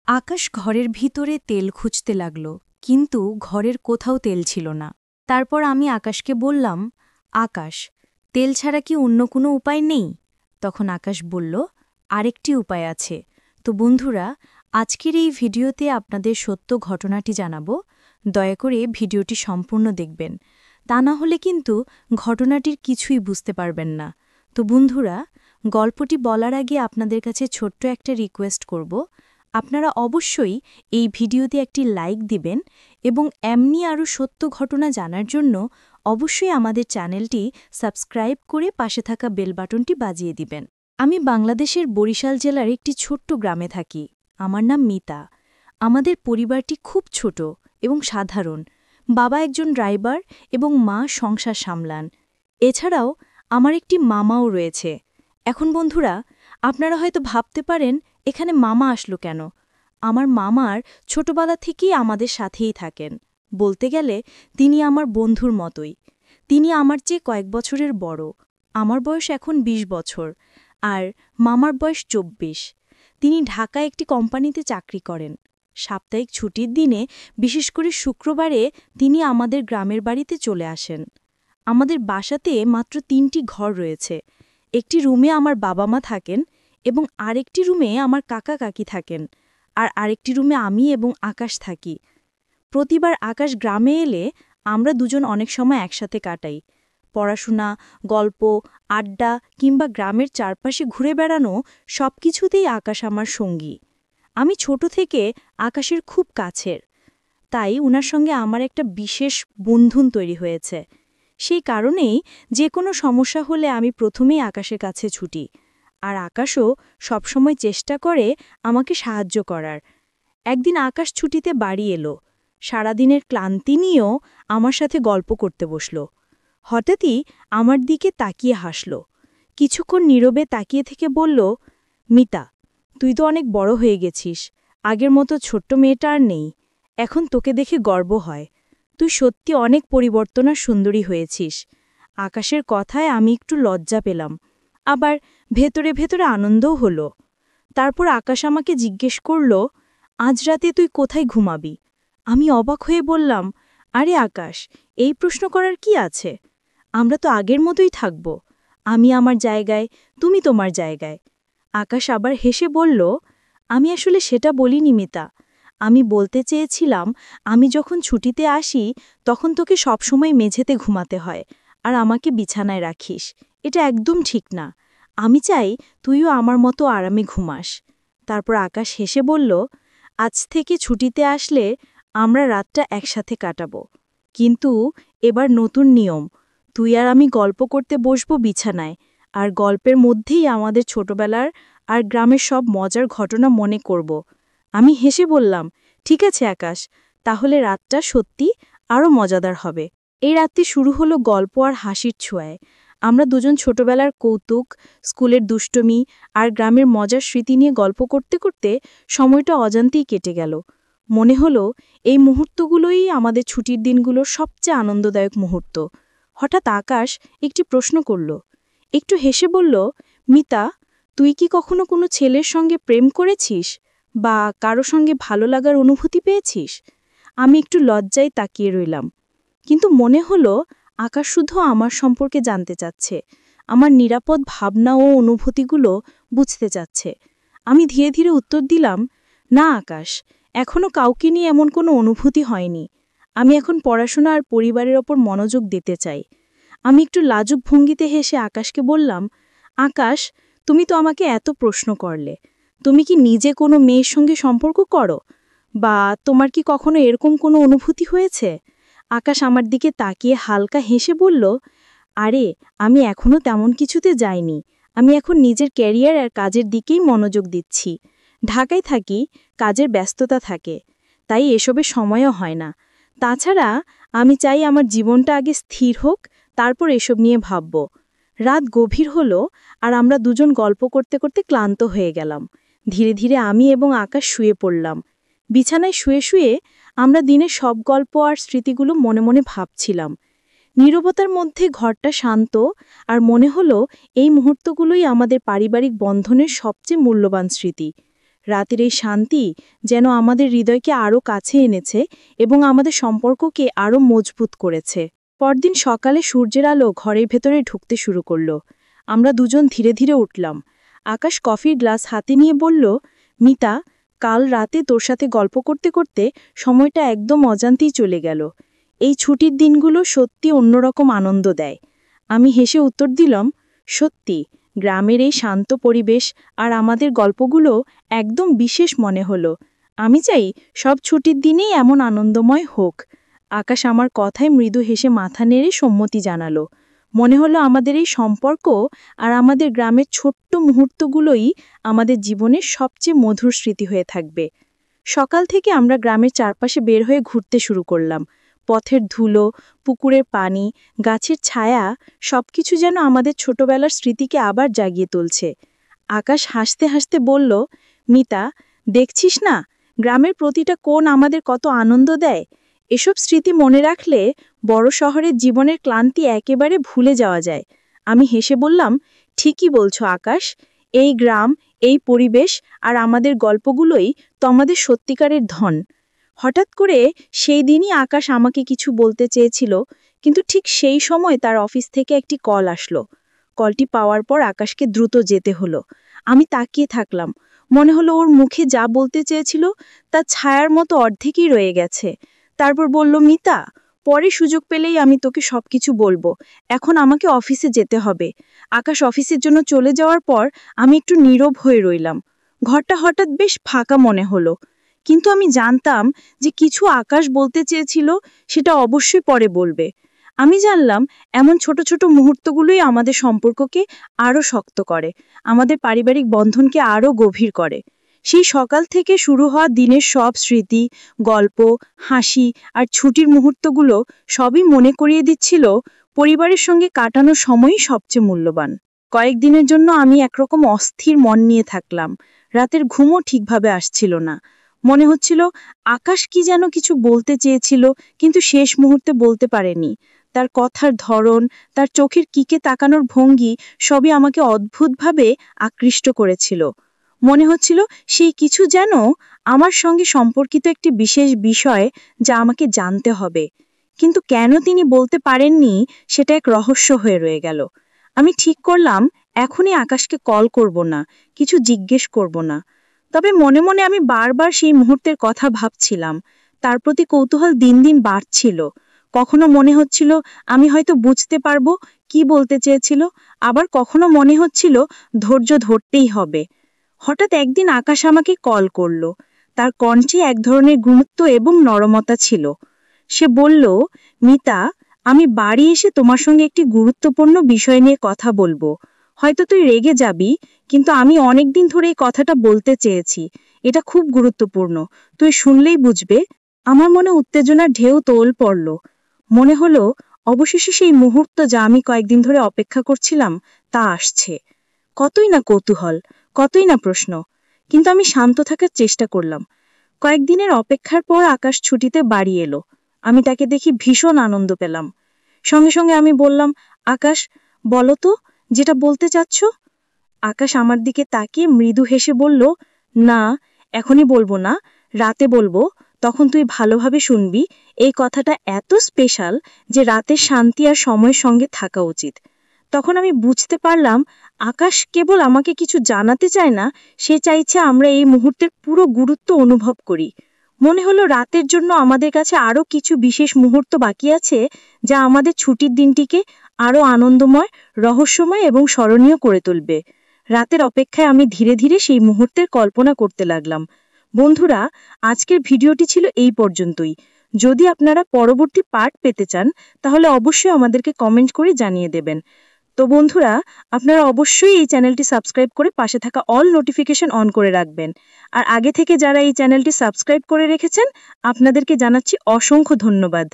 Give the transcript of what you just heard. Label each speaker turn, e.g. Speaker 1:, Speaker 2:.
Speaker 1: আকাশ ঘরের ভিতরে তেল খুঁজতে লাগল, কিন্তু ঘরের কোথাও তেল ছিল না। তারপর আমি আকাশকে বললাম, আকাশ, তেল ছাড়া কি অন্য কোনো উপায় নেই? তখন আকাশ বলল, আরেকটি উপায় আছে। তো বন্ধুরা, আজকের এই ভিডিওতে আপনাদের সত্য ঘটনাটি জানাবো। দয়া করে ভিডিওটি সম্পূর্ণ দেখবেন, তা না হলে কিন্তু ঘটনাটির কিছুই বুঝতে পারবেন না। তো বন্ধুরা, গল্পটি বলার আগে আপনাদের কাছে ছোট্ট একটা রিকোয়েস্ট করব। আপনারা অবশ্যই এই ভিডিওতে একটি লাইক দিবেন এবং এমনি আরও সত্য ঘটনা জানার জন্য অবশ্যই আমাদের চ্যানেলটি সাবস্ক্রাইব করে পাশে থাকা বেল বাটনটি বাজিয়ে দিবেন। আমি বাংলাদেশের বরিশাল জেলার একটি ছোট্ট গ্রামে থাকি। আমার নাম মিতা। আমাদের পরিবারটি খুব ছোট এবং সাধারণ। বাবা একজন ড্রাইভার এবং মা সংসার সামলান। এছাড়াও আমার একটি মামাও রয়েছে। এখন বন্ধুরা, আপনারা হয়তো ভাবতে পারেন, এখানে মামা আসলো কেন? আমার মামার ছোটবেলা থেকেই আমাদের সাথেই থাকেন। বলতে গেলে তিনি আমার বন্ধুর মতোই। তিনি আমার চেয়ে কয়েক বছরের বড়। আমার বয়স এখন ২০ বছর, আর মামার বয়স ২৪। তিনি ঢাকায় একটি কোম্পানিতে চাকরি করেন। সাপ্তাহিক ছুটির দিনে, বিশেষ করে শুক্রবারে, তিনি আমাদের গ্রামের বাড়িতে চলে আসেন। আমাদের বাসাতে মাত্র ৩টি ঘর রয়েছে। একটি রুমে আমার বাবা মা থাকেন এবং আরেকটি রুমে আমার কাকা কাকি থাকেন, আর আরেকটি রুমে আমি এবং আকাশ থাকি। প্রতিবার আকাশ গ্রামে এলে আমরা দুজন অনেক সময় একসাথে কাটাই। পড়াশোনা, গল্প, আড্ডা কিংবা গ্রামের চারপাশে ঘুরে বেড়ানো, সবকিছুতেই আকাশ আমার সঙ্গী। আমি ছোট থেকে আকাশের খুব কাছের, তাই উনার সঙ্গে আমার একটা বিশেষ বন্ধন তৈরি হয়েছে। সেই কারণেই যে কোনো সমস্যা হলে আমি প্রথমেই আকাশের কাছে ছুটি, আর আকাশও সবসময় চেষ্টা করে আমাকে সাহায্য করার। একদিন আকাশ ছুটিতে বাড়ি এলো। সারাদিনের ক্লান্তি নিয়েও আমার সাথে গল্প করতে বসল। হঠাৎই আমার দিকে তাকিয়ে হাসল। কিছুক্ষণ নীরবে তাকিয়ে থেকে বলল, মিতা, তুই তো অনেক বড় হয়ে গেছিস। আগের মতো ছোট্ট মেয়েটা আর নেই। এখন তোকে দেখে গর্ব হয়। তুই সত্যি অনেক পরিবর্তন আর সুন্দরী হয়েছিস। আকাশের কথায় আমি একটু লজ্জা পেলাম, আবার ভেতরে ভেতরে আনন্দও হলো। তারপর আকাশ আমাকে জিজ্ঞেস করল, আজ রাতে তুই কোথায় ঘুমাবি? আমি অবাক হয়ে বললাম, আরে আকাশ, এই প্রশ্ন করার কি আছে? আমরা তো আগের মতোই থাকব। আমি আমার জায়গায়, তুমি তোমার জায়গায়। আকাশ আবার হেসে বলল, আমি আসলে সেটা বলিনি মিতা। আমি বলতে চেয়েছিলাম, আমি যখন ছুটিতে আসি তখন তোকে সবসময় মেঝেতে ঘুমাতে হয় আর আমাকে বিছানায় রাখিস। এটা একদম ঠিক না। আমি চাই তুইও আমার মতো আরামে ঘুমাস। তারপর আকাশ হেসে বলল, আজ থেকে ছুটিতে আসলে আমরা রাতটা একসাথে কাটাবো। কিন্তু এবার নতুন নিয়ম, তুই আর আমি গল্প করতে বসবো বিছানায়, আর গল্পের মধ্যেই আমাদের ছোটবেলার আর গ্রামের সব মজার ঘটনা মনে করব। আমি হেসে বললাম, ঠিক আছে আকাশ, তাহলে রাতটা সত্যি আরও মজাদার হবে। এই রাতটি শুরু হলো গল্প আর হাসির ছোঁয়ায়। আমরা দুজন ছোটবেলার কৌতুক, স্কুলের দুষ্টমি আর গ্রামের মজার স্মৃতি নিয়ে গল্প করতে করতে সময়টা অজান্তেই কেটে গেল। মনে হলো এই মুহূর্তগুলোই আমাদের ছুটির দিনগুলোর সবচেয়ে আনন্দদায়ক মুহূর্ত। হঠাৎ আকাশ একটি প্রশ্ন করল। একটু হেসে বলল, মিতা, তুই কি কখনো কোনো ছেলের সঙ্গে প্রেম করেছিস বা কারো সঙ্গে ভালো লাগার অনুভূতি পেয়েছিস? আমি একটু লজ্জায় তাকিয়ে রইলাম, কিন্তু মনে হলো আকাশ শুধু আমার সম্পর্কে জানতে চাচ্ছে, আমার নিরাপদ ভাবনা ও অনুভূতিগুলো বুঝতে চাচ্ছে। আমি ধীরে ধীরে উত্তর দিলাম, না আকাশ, এখনো কাউকে নিয়ে এমন কোনো অনুভূতি হয়নি। আমি এখন পড়াশোনা আর পরিবারের ওপর মনোযোগ দিতে চাই। আমি একটু লাজুক ভঙ্গিতে হেসে আকাশকে বললাম, আকাশ, তুমি তো আমাকে এত প্রশ্ন করলে, তুমি কি নিজে কোনো মেয়ের সঙ্গে সম্পর্ক করো, বা তোমার কি কখনো এরকম কোনো অনুভূতি হয়েছে? আকাশ আমার দিকে তাকিয়ে হালকা হেসে বলল, আরে, আমি এখনো তেমন কিছুতে যাইনি। আমি এখন নিজের ক্যারিয়ার আর কাজের দিকেই মনোযোগ দিচ্ছি। ঢাকায় থাকি, কাজের ব্যস্ততা থাকে, তাই এসবের সময়ও হয় না। তাছাড়া আমি চাই আমার জীবনটা আগে স্থির হোক, তারপর এসব নিয়ে ভাবব। রাত গভীর হলো, আর আমরা দুজন গল্প করতে করতে ক্লান্ত হয়ে গেলাম। ধীরে ধীরে আমি এবং আকাশ শুয়ে পড়লাম। বিছানায় শুয়ে শুয়ে আমরা দিনের সব গল্প আর স্মৃতিগুলো মনে মনে ভাবছিলাম। নীরবতার মধ্যে ঘরটা শান্ত, আর মনে হলো এই মুহূর্তগুলোই আমাদের পারিবারিক বন্ধনের সবচেয়ে মূল্যবান স্মৃতি।
Speaker 2: রাতের এই শান্তি যেন আমাদের হৃদয়কে আরও কাছে এনেছে এবং আমাদের সম্পর্ককে আরও মজবুত করেছে। পরদিন সকালে সূর্যের আলো ঘরের ভেতরে ঢুকতে শুরু করল। আমরা দুজন ধীরে ধীরে উঠলাম। আকাশ কফির গ্লাস হাতে নিয়ে বলল, মিতা, কাল রাতে তোর সাথে গল্প করতে করতে সময়টা একদম অজান্তেই চলে গেল। এই ছুটির দিনগুলো সত্যি অন্যরকম আনন্দ দেয়। আমি হেসে উত্তর দিলাম, সত্যি, গ্রামের এই শান্ত পরিবেশ আর আমাদের গল্পগুলো একদম বিশেষ মনে হলো। আমি চাই সব ছুটির দিনেই এমন আনন্দময় হোক। আকাশ আমার কথায় মৃদু হেসে মাথা নেড়ে সম্মতি জানালো। মনে হলো আমাদের এই সম্পর্ক আর আমাদের গ্রামের ছোট্ট মুহূর্তগুলোই আমাদের জীবনের সবচেয়ে মধুর স্মৃতি হয়ে থাকবে। সকাল থেকে আমরা গ্রামের চারপাশে বের হয়ে ঘুরতে শুরু করলাম। পথের ধুলো, পুকুরের পানি, গাছের ছায়া সবকিছু যেন আমাদের ছোটবেলার স্মৃতিকে আবার জাগিয়ে তুলছে। আকাশ হাসতে হাসতে বলল, মিতা, দেখছিস না, গ্রামের প্রতিটা কোণ আমাদের কত আনন্দ দেয়। এসব স্মৃতি মনে রাখলে বড় শহরের জীবনের ক্লান্তি একেবারে ভুলে যাওয়া যায়। আমি হেসে বললাম, ঠিকই বলছো আকাশ, এই গ্রাম, এই পরিবেশ আর আমাদের গল্পগুলোই তো আমাদের সত্যিকারের ধন। হঠাৎ করে সেই দিনই আকাশ আমাকে কিছু বলতে চেয়েছিল, কিন্তু ঠিক সেই সময় তার অফিস থেকে একটি কল আসলো। কলটি পাওয়ার পর আকাশকে দ্রুত যেতে হলো। আমি তাকিয়ে থাকলাম। মনে হলো ওর মুখে যা বলতে চেয়েছিল তা ছায়ার মতো অর্ধেকই রয়ে গেছে। তারপর বলল, মিতা, পরে সুযোগ পেলেই আমি তোকে সবকিছু বলবো। এখন আমাকে অফিসে যেতে হবে। আকাশ অফিসের জন্য চলে যাওয়ার পর আমি একটু নীরব হয়ে রইলাম। ঘরটা হঠাৎ বেশ ফাঁকা মনে হলো। কিন্তু আমি জানতাম যে কিছু আকাশ বলতে চেয়েছিল, সেটা অবশ্যই পরে বলবে। আমি জানলাম এমন ছোট ছোট মুহূর্তগুলোই আমাদের সম্পর্ককে আরও শক্ত করে, আমাদের পারিবারিক বন্ধনকে আরও গভীর করে। সেই সকাল থেকে শুরু হওয়া দিনের সব স্মৃতি, গল্প, হাসি আর ছুটির মুহূর্তগুলো সবই মনে করিয়ে দিচ্ছিল পরিবারের সঙ্গে কাটানো সময়ই সবচেয়ে মূল্যবান। কয়েকদিনের জন্য আমি একরকম অস্থির মন নিয়ে থাকলাম। রাতের ঘুমও ঠিকভাবে আসছিল না। মনে হচ্ছিল আকাশ কি যেন কিছু বলতে চেয়েছিল, কিন্তু শেষ মুহূর্তে বলতে পারেনি। তার কথার ধরন, তার চোখের কিকে তাকানোর ভঙ্গি সবই আমাকে অদ্ভুতভাবে আকৃষ্ট করেছিল। মনে হচ্ছিল সেই কিছু যেন আমার সঙ্গে সম্পর্কিত একটি বিশেষ বিষয়, যা আমাকে জানতে হবে। কিন্তু কেন তিনি বলতে পারেননি সেটা এক রহস্য হয়ে রয়ে গেল। আমি ঠিক করলাম এখনই আকাশকে কল করব না, কিছু জিজ্ঞেস করব না। তবে মনে মনে আমি বারবার সেই মুহূর্তের কথা ভাবছিলাম। তার প্রতি কৌতূহল দিন দিন বাড়ছিল। কখনো মনে হচ্ছিল আমি হয়তো বুঝতে পারবো কি বলতে চেয়েছিল, আবার কখনো মনে হচ্ছিল ধৈর্য ধরতেই হবে। হঠাৎ একদিন আকাশ আমাকে কল করল। তার কণ্ঠে এক ধরনের গুরুত্ব এবং নরমতা ছিল। সে বলল, মিতা, আমি বাড়ি এসে তোমার সঙ্গে একটি গুরুত্বপূর্ণ বিষয় নিয়ে কথা বলবো। হয়তো তুই রেগে যাবি, কিন্তু আমি অনেকদিন ধরে এই কথাটা বলতে চেয়েছি। এটা খুব গুরুত্বপূর্ণ, তুই শুনলেই বুঝবে। আমার মনে উত্তেজনার ঢেউ তোল পড়ল। মনে হলো অবশেষে সেই মুহূর্ত যা আমি কয়েকদিন ধরে অপেক্ষা করছিলাম তা আসছে। কতই না কৌতূহল, কতই না প্রশ্ন, কিন্তু আমি শান্ত থাকার চেষ্টা করলাম। কয়েকদিনের অপেক্ষার পর আকাশ ছুটিতে বাড়ি এলো। আমি তাকে দেখি ভীষণ আনন্দ পেলাম। সঙ্গে সঙ্গে আমি বললাম, আকাশ, বলো তো, যেটা বলতে চাচ্ছ। আকাশ আমার দিকে তাকিয়ে মৃদু হেসে বলল, না, এখনই বলবো না, রাতে বলবো, তখন তুই ভালোভাবে শুনবি। এই কথাটা এত স্পেশাল যে রাতের শান্তি আর সময়ের সঙ্গে থাকা উচিত। তখন আমি বুঝতে পারলাম আকাশ কেবল আমাকে কিছু জানাতে চায় না, সে চাইছে আমরা এই মুহূর্তের পুরো গুরুত্ব অনুভব করি। মনে হলো রাতের জন্য আমাদের কাছে আরও কিছু বিশেষ মুহূর্ত বাকি আছে, যা আমাদের ছুটির দিনটিকে আরও আনন্দময়, রহস্যময় এবং স্মরণীয় করে তুলবে। রাতের অপেক্ষায় আমি ধীরে ধীরে সেই মুহূর্তের কল্পনা করতে লাগলাম। বন্ধুরা, আজকের ভিডিওটি ছিল এই পর্যন্তই। যদি আপনারা পরবর্তী পার্ট পেতে চান, তাহলে অবশ্যই আমাদেরকে কমেন্ট করে জানিয়ে দেবেন। তো বন্ধুরা, আপনারা অবশ্যই এই চ্যানেলটি সাবস্ক্রাইব করে পাশে থাকা অল নোটিফিকেশন অন করে রাখবেন। আর আগে থেকে যারা এই চ্যানেলটি সাবস্ক্রাইব করে রেখেছেন, আপনাদেরকে জানাচ্ছি অসংখ্য ধন্যবাদ।